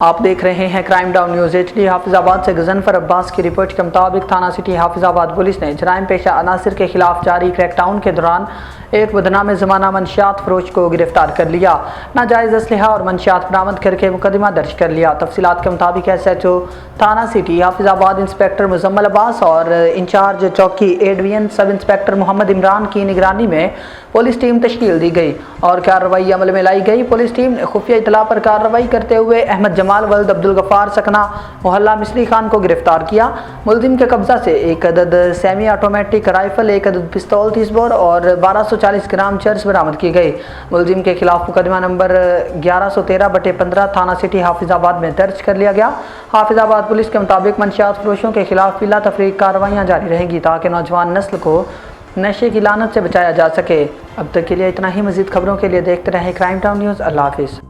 आप देख रहे हैं crime down news HD। Hafizabad से गजनफर अब्बास की रिपोर्ट के मुताबिक थाना सिटी हाफिजाबाद पुलिस ने जराइम पेशा अनासिर के खिलाफ जारी क्रैकडाउन के दौरान एक बदनाम ज़माना मंशियात फरोश को गिरफ्तार कर लिया। नाजायज़ असलहा और मंशियात बरामद करके मुकदमा दर्ज कर लिया। तफसीलात के मुताबिक SHO थाना सिटी हाफिजाबाद इंस्पेक्टर मुजम्मल अब्बास और इंचार्ज चौकी A division sub inspector Mohammad Imran की निगरानी में पुलिस टीम तश्कील दी गई और कार्रवाई अमल में लाई गई। पुलिस टीम ने खुफिया इतला पर कार्रवाई करते हुए अहमद जमाल वल्द अब्दुल गफ्फार सकना मोहल्ला मिस्री खान को गिरफ्तार किया। मुलजिम के कब्जा से एक अदद सेमी ऑटोमेटिक राइफल, एक अदद पिस्तौल 30 बोर और 1240 ग्राम चर्स बरामद की गई। मुलजिम के खिलाफ मुकदमा नंबर 1113/15 थाना सिटी हाफिजाबाद में दर्ज कर लिया गया। हाफिजाबाद पुलिस के मुताबिक मंशियात फरोशों के खिलाफ बिला तफरीक कार्रवाइयाँ जारी रहेंगी ताकि नौजवान नस्ल को नशे की लानत से बचाया जा सके। अब तक के लिए इतना ही। मज़ीद खबरों के लिए देखते रहें क्राइम टाउन न्यूज़। अल्लाह हाफिज़।